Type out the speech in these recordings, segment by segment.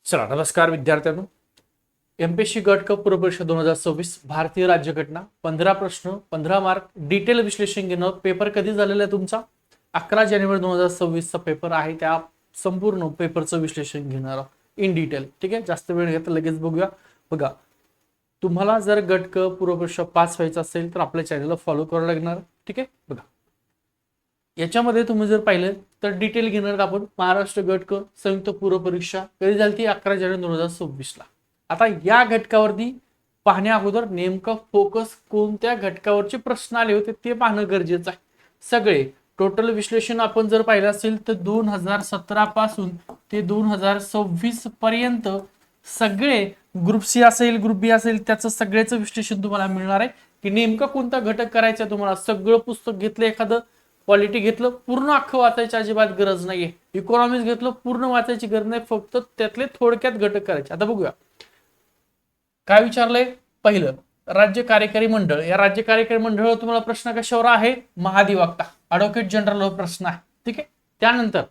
चला नमस्कार विद्यार्थ्यांनो. एमपीएससी गट क पूर्व परीक्षा 2026 भारतीय राज्यघटना 15 प्रश्न 15 मार्क डिटेल विश्लेषण घेणं. पेपर कधी झालेला आहे तुमचा? 11 जानेवारी 2026 चा पेपर आहे. त्या संपूर्ण पेपरचं विश्लेषण घेणार इन डिटेल. ठीक आहे, जास्त वेळ घेता लगेच बघूया. बघा, तुम्हाला जर गट क पूर्व परीक्षा पास व्हायचं असेल तर आपल्या चॅनलला फॉलो करावं लागणार. ठीक आहे, बघा याच्यामध्ये तुम्ही जर पाहिलं तर डिटेल घेणार आपण महाराष्ट्र गट क संयुक्त पूर्व परीक्षा कधी झाली ती 11 जानेवारी 2026 ला. आता या घटकावरती पाहण्या अगोदर नेमकं फोकस कोणत्या घटकावरचे प्रश्न आले होते ते पाहणं गरजेचं आहे. सगळे टोटल विश्लेषण आपण जर पाहिलं असेल तर 2017 पासून ते 2026 पर्यंत सगळे ग्रुप सी असेल ग्रुप बी असेल त्याचं सगळ्याचं विश्लेषण तुम्हाला मिळणार आहे की नेमका कोणता घटक करायचा. तुम्हाला सगळं पुस्तक घेतलं, एखादं पॉलिटी घेतलं पूर्ण अख्खं वाचायची अजिबात गरज नाहीये. इकॉनॉमिक्स घेतलं पूर्ण वाचायची गरज नाही, फक्त त्यातले थोडक्यात घटक करायचे. आता बघूया काय विचारलंय. पहिलं राज्य कार्यकारी मंडळ. या राज्य कार्यकारी मंडळ तुम्हाला प्रश्न कशावर आहे? महाधिवक्ता ऍडव्होकेट जनरल प्रश्न आहे. ठीक आहे, त्यानंतर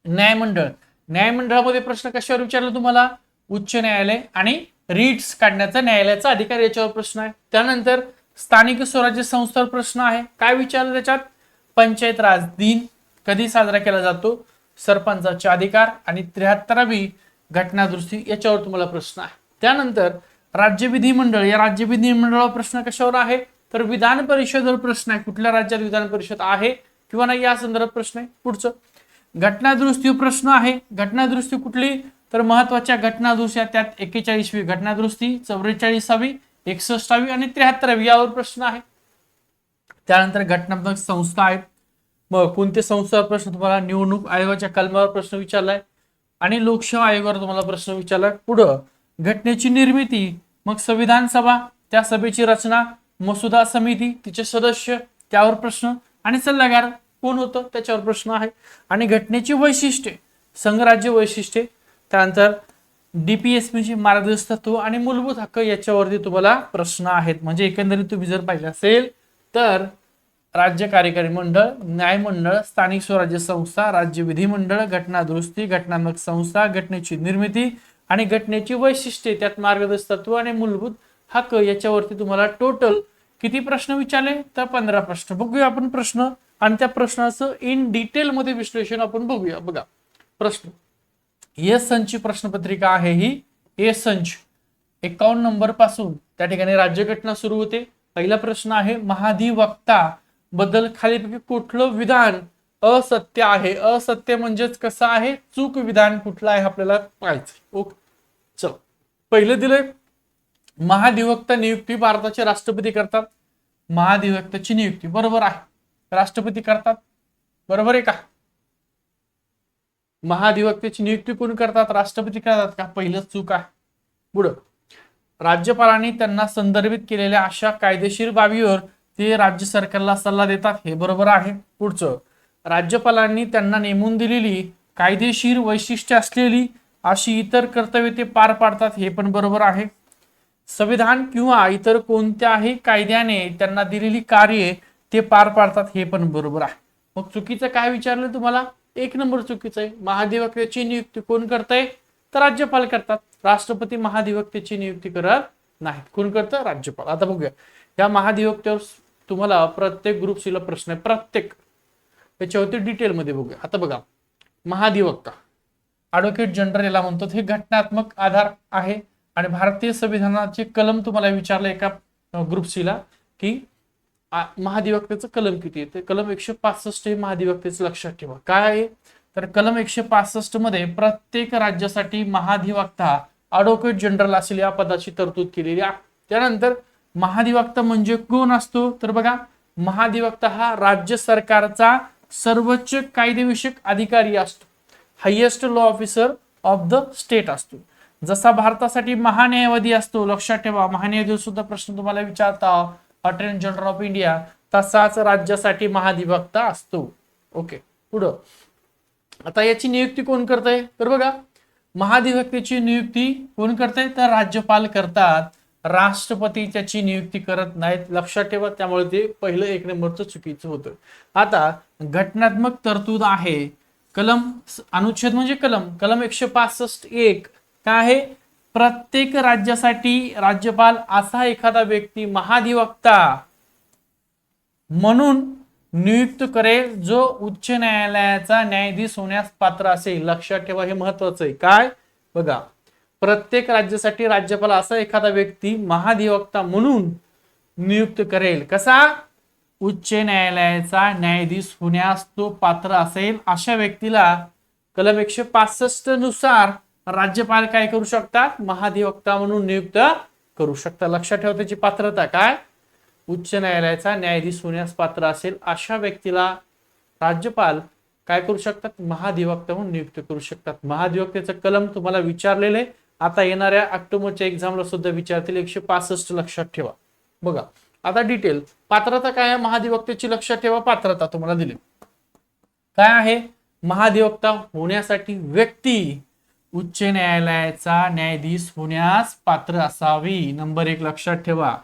न्यायमंडळ. न्यायमंडळामध्ये प्रश्न कशावर विचारला तुम्हाला? उच्च न्यायालय आणि रीट्स काढण्याचा न्यायालयाचा अधिकार याच्यावर प्रश्न आहे. त्यानंतर स्थानिक स्वराज्य संस्थावर प्रश्न आहे. काय विचारलं त्याच्यात? पंचायत राज दिन कधी साजरा केला जातो, सरपंचाचे अधिकार आणि 73वी घटनादुरुस्ती याच्यावर तुम्हाला प्रश्न आहे. त्यानंतर राज्य विधिमंडळ. या राज्य विधिमंडळावर प्रश्न कशावर आहे? तर विधान परिषदेवर प्रश्न आहे. कुठल्या राज्यात विधान परिषद आहे किंवा नाही या संदर्भात प्रश्न आहे. पुढचं घटनादुरुस्तीवर प्रश्न आहे. घटनादुरुस्ती कुठली? तर महत्वाच्या घटनादुरुस्त्या त्यात 41वी घटनादुरुस्ती, 44वी, 61वी आणि 73वी यावर प्रश्न आहे. त्यानंतर घटनात्मक संस्था आहेत. मग कोणते संस्थावर प्रश्न तुम्हाला? निवडणूक आयोगाच्या कलमावर प्रश्न विचारलाय आणि लोकसेवा आयोगावर तुम्हाला प्रश्न विचारलाय. पुढं घटनेची निर्मिती, मग संविधान सभा, त्या सभेची रचना, मसुदा समिती, तिचे सदस्य त्यावर प्रश्न आणि सल्लागार कोण होतं त्याच्यावर प्रश्न आहे. आणि घटनेची वैशिष्ट्ये, संघराज्य वैशिष्ट्ये, त्यानंतर डीपीएसपीची मार्गदर्शक तत्व आणि मूलभूत हक्क याच्यावरती तुम्हाला प्रश्न आहेत. म्हणजे एकंदरीत तुम्ही जर पाहिलं असेल तर राज्य कार्यकारी मंडळ, न्यायमंडळ, स्थानिक स्वराज्य संस्था, राज्य विधिमंडळ, घटना दुरुस्ती, घटनात्मक संस्था, घटनेची निर्मिती आणि घटनेची वैशिष्ट्ये, त्यात मार्गदर्शक तत्व आणि मूलभूत हक्क याच्यावरती तुम्हाला टोटल किती प्रश्न विचारले? तर 15 प्रश्न. बघूया आपण प्रश्न आणि त्या प्रश्नाचं इन डिटेल मध्ये विश्लेषण आपण बघूया. बघा प्रश्न, एस संच प्रश्नपत्रिका आहे ही. एस संच 51 नंबर पासून त्या ठिकाणी राज्यघटना सुरू होते. पहिला प्रश्न आहे, महाधिवक्ता बद्दल खालीपैकी कुठलं विधान असत्य आहे? असत्य म्हणजेच कसं आहे? चूक विधान कुठलं आहे आपल्याला पाहायचं. ओके, चल पहिलं दिलंय महाधिवक्ता नियुक्ती भारताचे राष्ट्रपती करतात. महाधिवक्ताची नियुक्ती बरोबर आहे, राष्ट्रपती करतात. बरोबर आहे का? महाधिवक्तेची नियुक्ती कोण करतात? राष्ट्रपती करतात का? पहिलंच चूक आहे. पुढं राज्यपालांनी त्यांना संदर्भित केलेल्या अशा कायदेशीर बाबीवर ते राज्य सरकारला सल्ला देतात. हे बरोबर आहे. पुढचं राज्यपालांनी त्यांना नेमून दिलेली कायदेशीर वैशिष्ट्ये असलेली अशी इतर कर्तव्ये ते पार पाडतात. हे पण बरोबर आहे. संविधान किंवा इतर कोणत्याही कायद्याने त्यांना दिलेली कार्ये ते पार पाडतात. हे पण बरोबर आहे. मग चुकीचं काय विचारलं तुम्हाला? 1 नंबर चुकीचं आहे. महाधिवक्त्याची नियुक्ती कोण करतंय? तर राज्यपाल करतात. राष्ट्रपती महाधिवक्त्याची नियुक्ती करत नाहीत. कोण करतं? राज्यपाल. आता बघूया या महाधिवक्त्यावर तुम्हाला प्रत्येक ग्रुप सीला प्रश्न आहे, प्रत्येक याच्यावरती डिटेल मध्ये बघूया. आता बघा, महाधिवक्ता ऍडव्होकेट जनरल याला म्हणतात. हे घटनात्मक आधार आहे आणि भारतीय संविधानाचे कलम तुम्हाला विचारलं एका ग्रुप सीला की महाधिवक्त्याचं कलम किती आहे? ते कलम 165 हे महाधिवक्त्याचं लक्षात ठेवा. काय आहे तर कलम 165 मध्ये प्रत्येक राज्यासाठी महाधिवक्ता ऍडव्होकेट जनरल असेल या पदाची तरतूद केलेली आहे. त्यानंतर महाधिवक्ता म्हणजे कोण असतो? तर बघा, महाधिवक्ता हा राज्य सरकारचा सर्वोच्च कायदेविषयक अधिकारी असतो. Highest law officer of the state असतो. जसा भारतासाठी महान्यायवादी असतो, लक्षात ठेवा, महान्यायवादी सुद्धा प्रश्न तुम्हाला विचारता, अटॉर्नी जनरल ऑफ इंडिया, तसाच राज्यासाठी महाधिवक्ता असतो. ओके, पुढं आता याची नियुक्ती कोण करतंय? तर बघा, महाधिवक्त्याची नियुक्ती कोण करतंय? तर राज्यपाल करतात. राष्ट्रपती त्याची नियुक्ती करत नाहीत. लक्षात ठेवा. त्यामुळे ते पहिलं 1 नंबरचं चुकीचं होतं. आता घटनात्मक तरतूद आहे कलम अनुच्छेद म्हणजे कलम कलम 165 काय आहे, प्रत्येक राज्यासाठी राज्यपाल असा एखादा व्यक्ती महाधिवक्ता म्हणून नियुक्त करेल जो उच्च न्यायालयाचा न्यायाधीश होण्यास पात्र असेल. लक्षात ठेवा, हे महत्वाचं आहे. काय बघा, प्रत्येक राज्यासाठी राज्यपाल असा एखादा व्यक्ती महाधिवक्ता म्हणून नियुक्त करेल. कसा? उच्च न्यायालयाचा न्यायाधीश होण्यास तो पात्र असेल. अशा व्यक्तीला कलम 165 नुसार राज्यपाल काय करू शकतात, महाधिवक्ता म्हणून नियुक्त करू शकतात. लक्षात ठेवा, त्याची पात्रता काय, उच्च न्यायालयाचा न्यायाधीश होण्यास पात्र असेल अशा व्यक्तीला राज्यपाल काय करू शकतात, महाधिवक्ता म्हणून नियुक्त करू शकतात. महाधिवक्तेचं कलम तुम्हाला विचारलेले, आता येणाऱ्या ऑक्टोबरच्या एक्झामला सुद्धा विचारतील. 165 लक्षात ठेवा. बघा आता डिटेल पात्रता काय आहे महाधिवक्तेची, लक्षात ठेवा. पात्रता तुम्हाला दिली काय आहे, महाधिवक्ता होण्यासाठी व्यक्ती उच्च न्यायालयाचा न्यायाधीश होण्यास पात्र असावी. नंबर 1 लक्षात ठेवा.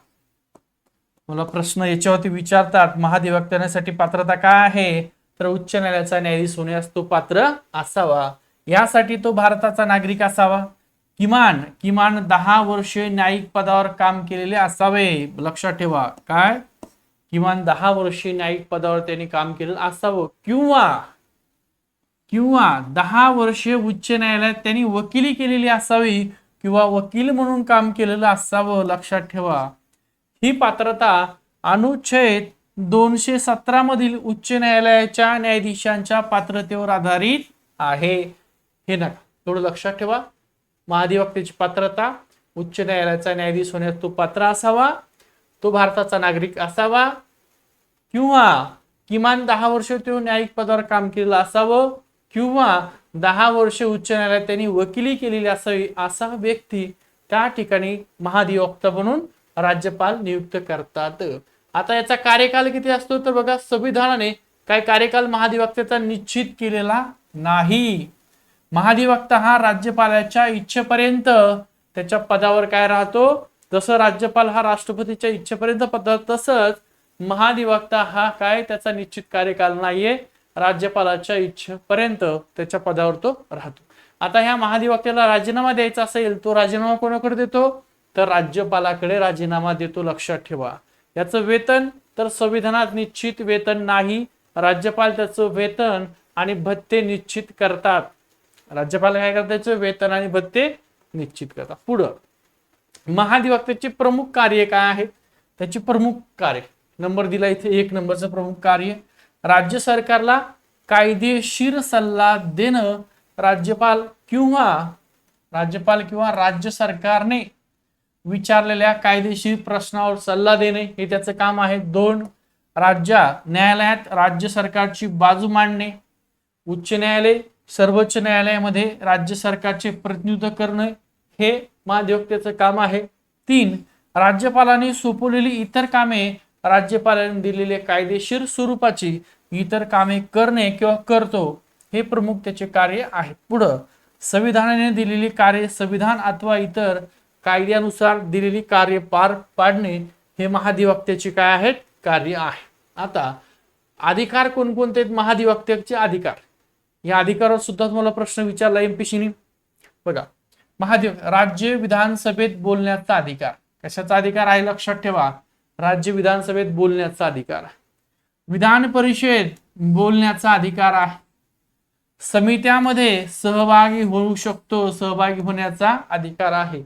मला प्रश्न याच्यावरती विचारतात, महाधिवक्त्यासाठी पात्रता काय आहे, तर उच्च न्यायालयाचा न्यायाधीश होण्यास तो पात्र असावा. यासाठी तो भारताचा नागरिक असावा. किमान 10 वर्षे न्यायिक पदावर काम केलेले असावे. लक्षात ठेवा काय, किमान 10 वर्षे न्यायिक पदावर त्यांनी काम केलेलं असावं. किंवा 10 वर्षे उच्च न्यायालयात त्यांनी वकिली केलेली असावी किंवा वकील म्हणून काम केलेलं असावं. लक्षात ठेवा, ही पात्रता अनुच्छेद 217 मधील उच्च न्यायालयाच्या न्यायाधीशांच्या पात्रतेवर आधारित आहे. हे नका, थोडं लक्षात ठेवा. महाधिवक्तेची पात्रता उच्च न्यायालयाचा न्यायाधीश होण्यास तो पात्र असावा, तो भारताचा नागरिक असावा, किंवा किमान 10 वर्ष तो न्यायिक पदावर काम केलेलं असावं, किंवा 10 वर्ष उच्च न्यायालयात त्यांनी वकिली केलेली असावी. असा व्यक्ती त्या ठिकाणी महाधिवक्ता म्हणून राज्यपाल नियुक्त करतात. आता याचा कार्यकाल किती असतो, तर बघा संविधानाने काय कार्यकाल महाधिवक्त्याचा निश्चित केलेला नाही. महाधिवक्ता हा राज्यपालाच्या इच्छेपर्यंत त्याच्या पदावर काय राहतो, जसं राज्यपाल हा राष्ट्रपतीच्या इच्छेपर्यंत पदावर, तसंच महाधिवक्ता हा काय त्याचा निश्चित कार्यकाल नाहीये, राज्यपालाच्या इच्छेपर्यंत त्याच्या पदावर तो राहतो. आता ह्या महाधिवक्त्याला राजीनामा द्यायचा असेल, तो राजीनामा कोणाकडे देतो, तर राज्यपालाकडे राजीनामा देतो. लक्षात ठेवा. याचं वेतन तर संविधानात निश्चित वेतन नाही, राज्यपाल त्याचं वेतन आणि भत्ते निश्चित करतात. राज्यपाल काय करतात, त्याचं वेतन आणि भत्ते निश्चित करतात. पुढं महाधिवक्त्याचे प्रमुख कार्य काय आहे, त्याची प्रमुख कार्य नंबर दिला इथे 1 नंबरचं प्रमुख कार्य, राज्य सरकारला कायदेशीर सल्ला देणं. राज्यपाल किंवा राज्य सरकारने विचारलेल्या कायदेशीर प्रश्नावर सल्ला देणे हे त्याचं काम आहे. 2 न्यायालयात राज्य सरकारची बाजू मांडणे. उच्च न्यायालय सर्वोच्च न्यायालयामध्ये राज्य सरकारचे प्रतिनिधित्व करणे हे महाधिवक्त्याचं काम आहे. 3 राज्यपालाने सोपवलेली इतर कामे, राज्यपालाने दिलेले कायदेशीर स्वरूपाची इतर कामे करणे किंवा करतो हे प्रमुख त्याचे कार्य आहे. पुढं संविधानाने दिलेली कार्य, संविधान अथवा इतर कायद्यानुसार दिलेली कार्य पार पाडणे हे महाधिवक्त्याचे काय आहेत, कार्य आहे. आता अधिकार कोणकोणते आहेत महाधिवक्त्याचे अधिकार, या अधिकारावर सुद्धा तुम्हाला प्रश्न विचारला एमपीसीने. बघा राज्य विधानसभेत बोलण्याचा अधिकार, कशाचा अधिकार आहे, लक्षात ठेवा. राज्य विधानसभेत बोलण्याचा अधिकार, विधान परिषद बोलण्याचा अधिकार आहे, समित्यामध्ये सहभागी होऊ शकतो, सहभागी होण्याचा अधिकार आहे,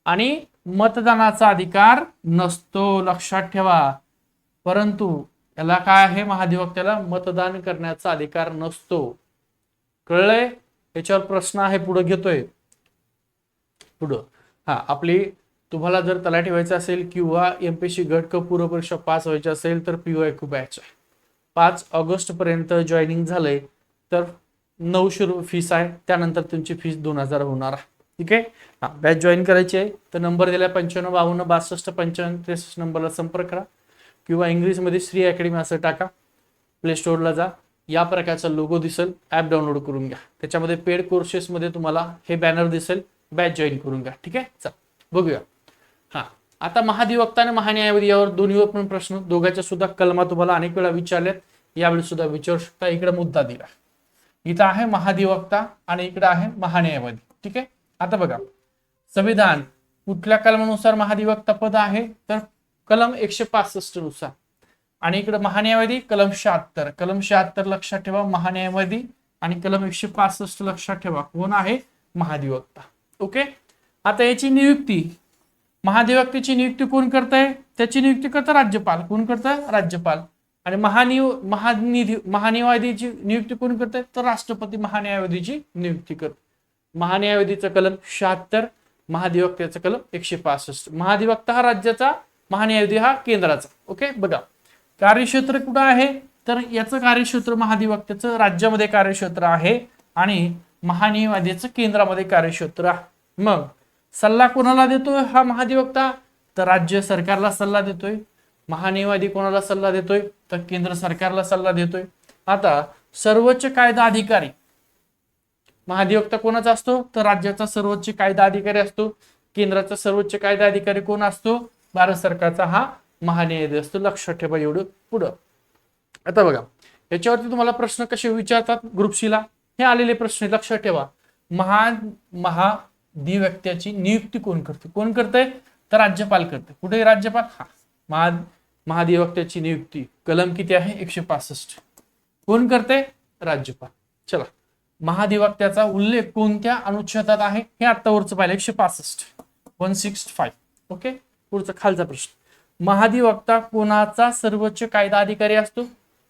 आणि मतदानाचा अधिकार नसतो. लक्षात ठेवा. परंतु याला काय आहे, महाधिवक्त्याला मतदान करण्याचा अधिकार नसतो. कळलंय? याच्यावर प्रश्न आहे, पुढे घेतोय. पुढं आपली तुम्हाला जर तलाठी व्हायचं असेल किंवा एमपीएससी गट क पूर्व परीक्षा पास व्हायची असेल तर पीओआयक्यू बॅच आहे. 5 ऑगस्ट पर्यंत जॉईनिंग झालंय तर 900 रुपये फीस आहे. त्यानंतर तुमची फीस 2000 होणार आहे. ठीक आहे. बॅच जॉईन करायची आहे तर नंबर दिला 9552625563 नंबरला संपर्क करा किंवा इंग्लिशमध्ये श्री अकॅडमी असं टाका. प्ले स्टोअरला जा, या प्रकारचा लोगो दिसेल, ॲप डाउनलोड करून घ्या. त्याच्यामध्ये पेड कोर्सेसमध्ये तुम्हाला हे बॅनर दिसेल, बॅच जॉईन करून घ्या. ठीक आहे. चल बघूया. आता महाधिवक्ता आणि महान्यायवादी यावर दोन्हीवर पण प्रश्न, दोघांच्या सुद्धा कलमा तुम्हाला अनेक वेळा विचारल्यात, यावेळी सुद्धा विचारू शकता. इकडे मुद्दा दिला, इथं आहे महाधिवक्ता आणि इकडे आहे महान्यायवादी. ठीक आहे. आता बघा, संविधान कुठल्या कलमानुसार महाधिवक्ता पद आहे, तर कलम 165 नुसार. आणि इकडे महान्यायवादी कलम 76. कलम 76 लक्षात ठेवा महान्यायवादी, आणि कलम 165 लक्षात ठेवा कोण आहे, महाधिवक्ता. ओके. आता याची नियुक्ती, महाधिवक्तेची नियुक्ती कोण करतंय, त्याची नियुक्ती करतं राज्यपाल. कोण करतं, राज्यपाल. आणि महान्यायवादीची नियुक्ती कोण करते, तर राष्ट्रपती महान्यायवादीची नियुक्ती करते. महान्यायवादीचं कलम 76, महाधिवक्त्याचं कलम 165. महाधिवक्ता हा राज्याचा, महान्यायवादी हा केंद्राचा. ओके. बघा, कार्यक्षेत्र कुठं आहे, तर याचं कार्यक्षेत्र महाधिवक्त्याचं राज्यामध्ये कार्यक्षेत्र आहे आणि महान्यायवादीचं केंद्रामध्ये कार्यक्षेत्र आहे. मग सल्ला कोणाला देतोय हा महाधिवक्ता, तर राज्य सरकारला सल्ला देतोय. महान्यायवादी कोणाला सल्ला देतोय, तर केंद्र सरकारला सल्ला देतोय. आता सर्वोच्च कायदा अधिकारी महाधिवक्ता कोणाचा असतो, तर राज्याचा सर्वोच्च कायदा अधिकारी असतो. केंद्राचा सर्वोच्च कायदा अधिकारी कोण असतो, भारत सरकारचा हा महान्यायवादी असतो. लक्षात ठेवा एवढं. पुढं आता बघा, याच्यावरती तुम्हाला प्रश्न कसे विचारतात ग्रुपसीला, हे आलेले प्रश्न लक्षात ठेवा. महाधिवक्त्याची नियुक्ती कोण करते, कोण करते, तर राज्यपाल करते. कुठे राज्यपाल, हा महाधिवक्त्याची नियुक्ती कलम किती आहे, 165. कोण करते, राज्यपाल. चला, महाधिवक्त्याचा उल्लेख कोणत्या अनुच्छेदात आहे, हे आत्तावरचं पाहिलं, 165. ओके. पुढचा खालचा प्रश्न, महाधिवक्ता कोणाचा सर्वोच्च कायदा अधिकारी असतो,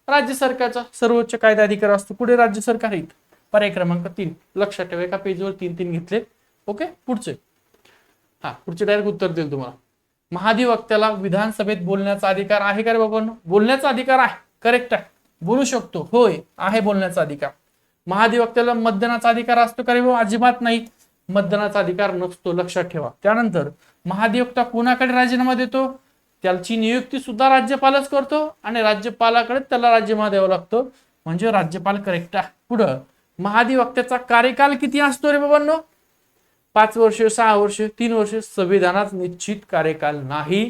राज्य सरकारचा सर्वोच्च कायदा अधिकारी असतो. कुठे, राज्य सरकार. इथं पर्याय क्रमांक 3. लक्षात ठेवा, एका पेजवर 3 घेतले. ओके. पुढचे पुढचे डायरेक्ट उत्तर देईल तुम्हाला. महाधिवक्त्याला विधानसभेत बोलण्याचा अधिकार आहे का रे बाबांनो, बोलण्याचा अधिकार आहे. करेक्ट आहे, बोलू शकतो. होय, आहे बोलण्याचा अधिकार. महाधिवक्त्याला मतदानाचा अधिकार असतो का रे बाबा, अजिबात नाही, मतदानाचा अधिकार नसतो. लक्षात ठेवा. त्यानंतर महाधिवक्ता कोणाकडे राजीनामा देतो, त्याची नियुक्ती सुद्धा राज्यपालच करतो आणि राज्यपालाकडे त्याला राजीनामा द्यावा लागतो. म्हणजे राज्यपाल करेक्ट आहे. पुढं, महाधिवक्त्याचा कार्यकाल किती असतो रे बाबांनो, 5 वर्ष, 6 वर्ष, 3 वर्ष. संविधानात निश्चित कार्यकाल नाही,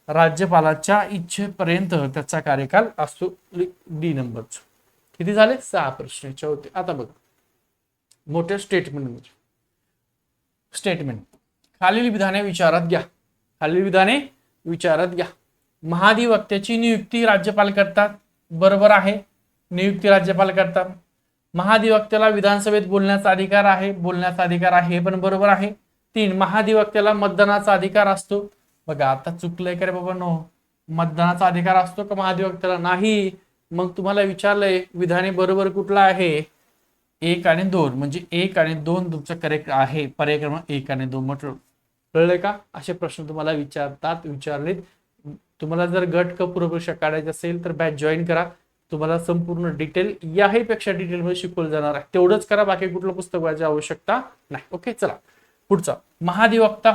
राज्यपालाच्या इच्छेपर्यंत त्याचा कार्यकाल असतो. डी नंबरचा. किती झाले, 6 प्रश्न याच्या होते. आता बघा, मोठे स्टेटमेंट खालील विधाने विचारात घ्या. खालील विधाने विचारात घ्या. महाधिवक्त्याची नियुक्ती राज्यपाल करतात, बरोबर आहे, नियुक्ती राज्यपाल करतात. महाधिवक्त्याला विधानसभेत बोलण्याचा अधिकार आहे, बोलण्याचा अधिकार आहे, हे पण बरोबर आहे. 3, महाधिवक्त्याला मतदानाचा अधिकार असतो. बघा, आता चुकलंय का रे बाबा, नो, मतदानाचा अधिकार असतो का महाधिवक्त्याला, नाही. मग तुम्हाला विचारलंय विधाने बरोबर कुठला आहे, 1 आणि 2, म्हणजे 1 आणि 2 तुमचं करेक्ट आहे. पर्याय क्रमांक 1 आणि 2 म्हटलं. कळलंय का, असे प्रश्न तुम्हाला विचारलेत. तुम्हाला जर गट क पूर्व परीक्षा काढायची असेल तर बॅच जॉईन करा. तुम्हाला संपूर्ण डिटेल याहीपेक्षा डिटेल मध्ये शिकवलं जाणार आहे. तेवढंच करा, बाकी कुठलं पुस्तक वाचायची आवश्यकता नाही. ओके. चला पुढचा, महाधिवक्ता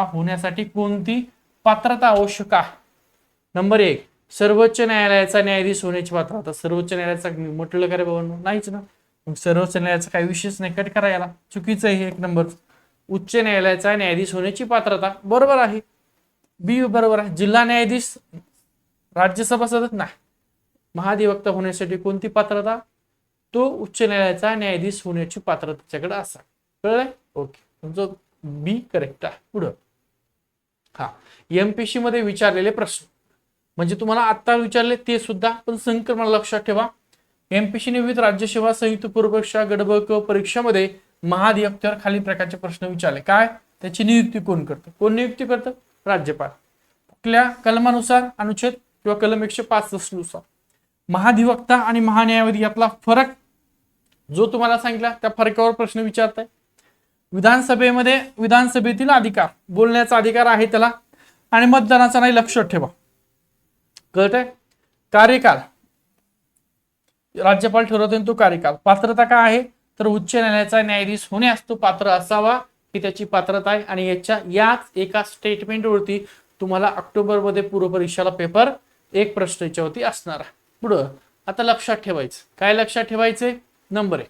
होण्यासाठी कोणती पात्रता आवश्यक आहे. नंबर 1, सर्वोच्च न्यायालयाचा न्यायाधीश होण्याची पात्रता. सर्वोच्च न्यायालयाचा म्हटलं का रे बाबा, नाहीच ना. मग सर्वोच्च न्यायालयाचा काही विशेष नाही, कट करा याला, चुकीचं आहे 1 नंबर. उच्च न्यायालयाचा न्यायाधीश होण्याची पात्रता, बरोबर आहे. बी बरोबर आहे. जिल्हा न्यायाधीश, राज्यसभा सदस्य, नाही. महाधिवक्ता होण्यासाठी कोणती पात्रता, तो उच्च न्यायालयाचा न्यायाधीश होण्याची पात्रता त्याच्याकडे असा. कळलंय. ओके, तुमचं बी करेक्ट आहे. पुढं, एमपीसी मध्ये विचारलेले प्रश्न, म्हणजे तुम्हाला आता विचारले ते सुद्धा, पण संक्रमण लक्षात ठेवा. एमपीसी विविध राज्यसेवा, संयुक्त पूर्व परीक्षा, गट ब क परीक्षामध्ये महाधिवक्त्यावर खाली प्रकारचे प्रश्न विचारले. काय, त्याची नियुक्ती कोण करतं, कोण नियुक्ती करतं, राज्यपाल. कुठल्या कलमानुसार, अनुच्छेद किंवा कलम 165 नुसार. महाधिवक्ता आणि महान्यायवादी यातला फरक जो तुम्हाला सांगितला, त्या फरकावर प्रश्न विचारताय. विधानसभेतील अधिकार, बोलण्याचा अधिकार आहे त्याला, आणि मतदानाचा नाही, लक्षात ठेवा. कळतंय. कार्यकाल, राज्यपाल ठरवतो तो कार्यकाल. पात्रता काय आहे, तर उच्च न्यायालयाचा न्यायाधीश होण्यास तो पात्र असावा, ही त्याची पात्रता आहे. आणि याच एका स्टेटमेंटवरती तुम्हाला ऑक्टोबरमध्ये पूर्व परीक्षेला पेपर 1 प्रश्न याच्यावरती असणार आहे. पुढं आता लक्षात ठेवायचं, काय लक्षात ठेवायचे, नंबर 1,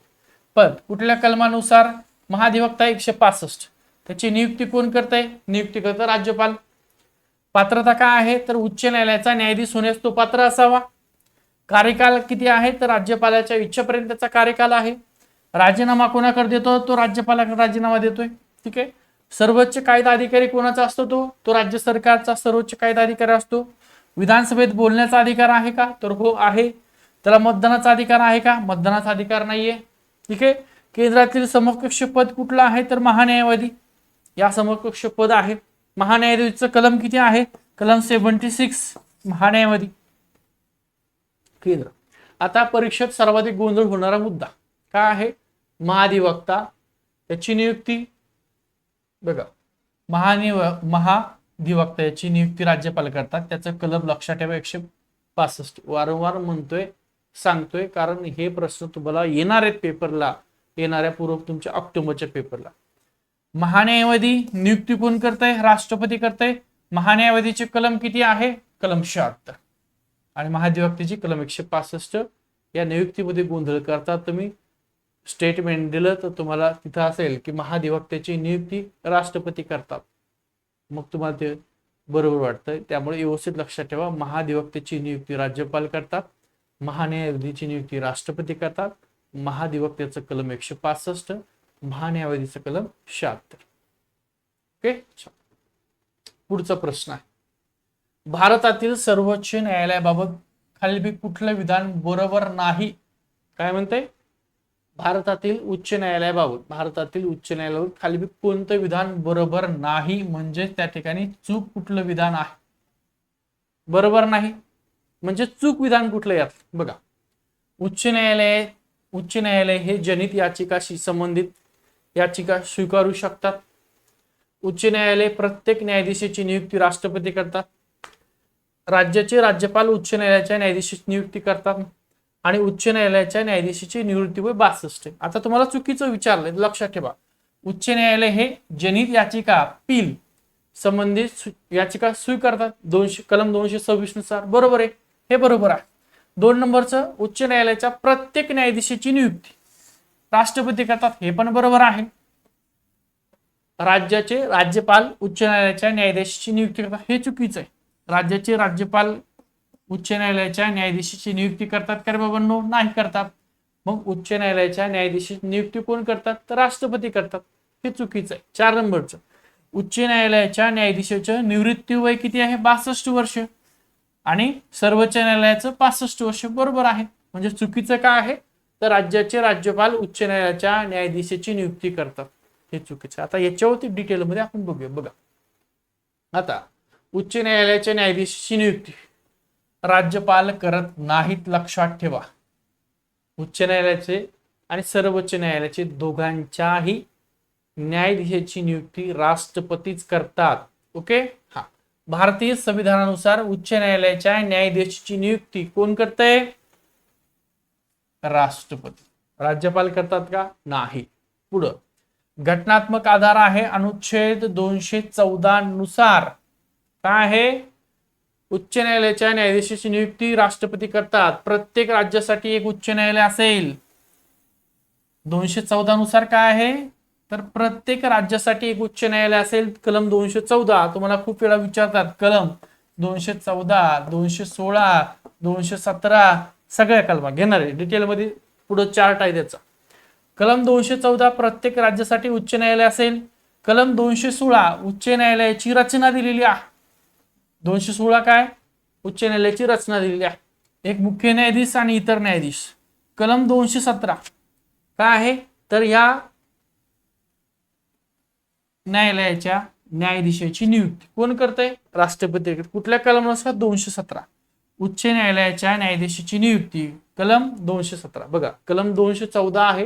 पद कुठल्या कलमानुसार, महाधिवक्ता 165, त्याची नियुक्ती कोण करतंय, नियुक्ती करतं राज्यपाल. पात्रता काय आहे, तर उच्च न्यायालयाचा न्यायाधीश होण्यास तो पात्र असावा. कार्यकाल किती आहे तर राज्यपालाच्या इच्छेपर्यंतचा कार्यकाल आहे. राजीनामा कोणाकडे देतो तो राज्यपालाकडे राजीनामा देतोय. ठीक आहे. सर्वोच्च कायदा अधिकारी कोणाचा असतो तो राज्य सरकारचा सर्वोच्च कायदा अधिकारी असतो. विधानसभेत बोलण्याचा अधिकार आहे का तर हो आहे. त्याला मतदानाचा अधिकार आहे का मतदानाचा अधिकार नाहीये. ठीक आहे. केंद्रातील समकक्ष पद कुठलं आहे तर महान्यायवादी या समकक्ष पद आहे. महान्यायाधीशचं कलम किती आहे कलम 76 महान्यायवादी केंद्र. आता परीक्षेत सर्वाधिक गोंधळ होणारा मुद्दा काय आहे महाधिवक्ता त्याची नियुक्ती. बघा महाधिवक्ता याची नियुक्ती राज्यपाल करतात. त्याचं कलम लक्षात ठेवा 165. वारंवार म्हणतोय सांगतोय कारण हे प्रश्न तुम्हाला येणार आहेत पेपरला येणाऱ्या पूर्व तुमच्या ऑक्टोबरच्या पेपरला. महान्यायवादी नियुक्ती कोण करतंय राष्ट्रपती करतंय. महान्यायवादीचे कलम किती आहे कलम 76 आणि महाधिवक्तेची कलम 165. या नियुक्तीमध्ये गोंधळ करतात तुम्ही स्टेटमेंट दिलं तर तुम्हाला तिथं असेल की महाधिवक्तेची नियुक्ती राष्ट्रपती करतात मग तुम्हाला ते बरोबर वाटतंय. त्यामुळे व्यवस्थित लक्षात ठेवा महाधिवक्तेची नियुक्ती राज्यपाल करतात. महान्यायवादीची नियुक्ती राष्ट्रपती करतात. महाधिवक्तेचं कलम 165 महान्यायवादीचं कलम 76. ओके. पुढचा प्रश्न आहे भारतातील सर्वोच्च न्यायालयाबाबत खालीलपैकी कुठलं विधान बरोबर नाही. काय म्हणते भारतातील उच्च न्यायालयाबाबत खालीलपैकी कोणतं विधान बरोबर नाही म्हणजे त्या ठिकाणी चूक कुठलं विधान आहे बरोबर नाही म्हणजे चूक विधान कुठलं यात बघा. उच्च न्यायालय हे जनहित याचिकाशी संबंधित याचिका स्वीकारू शकतात. उच्च न्यायालय प्रत्येक न्यायाधीशाची नियुक्ती राष्ट्रपती करतात. राज्याचे राज्यपाल उच्च न्यायालयाच्या न्यायाधीशाची नियुक्ती करतात आणि उच्च न्यायालयाच्या न्यायाधीशाची निवृत्ती वय 62. आता तुम्हाला चुकीचं विचारलंय लक्षात ठेवा. उच्च न्यायालय हे जनहित याचिका अपील संबंधित याचिका स्वीकारतात कलम 226 नुसार बरोबर आहे हे बरोबर आहे. 2 नंबरचं उच्च न्यायालयाच्या प्रत्येक न्यायाधीशाची नियुक्ती राष्ट्रपती करतात हे पण बरोबर आहे. राज्याचे राज्यपाल उच्च न्यायालयाच्या न्यायाधीशाची नियुक्ती करतात हे चुकीचं आहे. राज्याचे राज्यपाल उच्च न्यायालयाच्या न्यायाधीशाची नियुक्ती करतात का रे बाबांनो नाही करतात. मग उच्च न्यायालयाच्या न्यायाधीशाची नियुक्ती कोण करतात तर राष्ट्रपती करतात हे चुकीचं आहे. 4 नंबरचं उच्च न्यायालयाच्या न्यायाधीशाचं निवृत्ती वय किती आहे 62 वर्ष आणि सर्वोच्च न्यायालयाचं 65 वर्ष बरोबर आहे. म्हणजे चुकीचं काय आहे तर राज्याचे राज्यपाल उच्च न्यायालयाच्या न्यायाधीशाची नियुक्ती करतात हे चुकीचं. आता याच्यावरती डिटेलमध्ये आपण बघूया. बघा आता उच्च न्यायालयाच्या न्यायाधीशाची नियुक्ती राज्यपाल करत नाहीत लक्षात ठेवा. उच्च न्यायालयाचे आणि सर्वोच्च न्यायालयाचे दोघांच्याही न्यायाधीशाची नियुक्ती राष्ट्रपतीच करतात. ओके. हा भारतीय संविधानानुसार उच्च न्यायालयाच्या न्यायाधीशाची नियुक्ती कोण करते राष्ट्रपती. राज्यपाल करतात का नाही. पुढं घटनात्मक आधार आहे अनुच्छेद 214 नुसार काय आहे उच्च न्यायालयाच्या न्यायाधीशाची नियुक्ती राष्ट्रपती करतात. प्रत्येक राज्यासाठी एक उच्च न्यायालय असेल. 214 नुसार काय आहे तर प्रत्येक राज्यासाठी एक उच्च न्यायालय असेल. कलम 214 तुम्हाला खूप वेळा विचारतात कलम 214 216 217 सगळ्या कलमा घेणार आहे डिटेलमध्ये पुढे चार्ट आहे त्याचा. कलम 214 प्रत्येक राज्यासाठी उच्च न्यायालय असेल. कलम 216 उच्च न्यायालयाची रचना दिलेली आहे. 216 काय उच्च न्यायालयाची रचना दिलेली आहे. एक मुख्य न्यायाधीश आणि इतर न्यायाधीश. कलम 217 काय आहे तर या न्यायालयाच्या न्यायाधीशाची नियुक्ती कोण करतंय राष्ट्रपती. कुठल्या कलमानुसार 217 उच्च न्यायालयाच्या न्यायाधीशाची नियुक्ती कलम 217. बघा कलम 214 आहे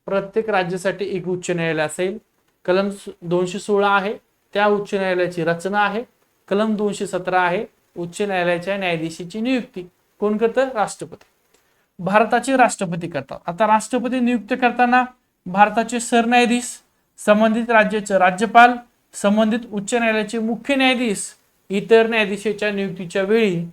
प्रत्येक राज्यासाठी एक उच्च न्यायालय असेल. कलम 216 आहे त्या उच्च न्यायालयाची रचना आहे. कलम 217 आहे उच्च न्यायालयाच्या न्यायाधीशाची नियुक्ती कोण करतं राष्ट्रपती. भारताचे राष्ट्रपती करतात. आता राष्ट्रपती नियुक्त करताना भारताचे सरन्यायाधीश संबंधित राज्याचे राज्यपाल संबंधित उच्च न्यायालयाचे मुख्य न्यायाधीश इतर न्यायाधीशाच्या नियुक्तीच्या वेळी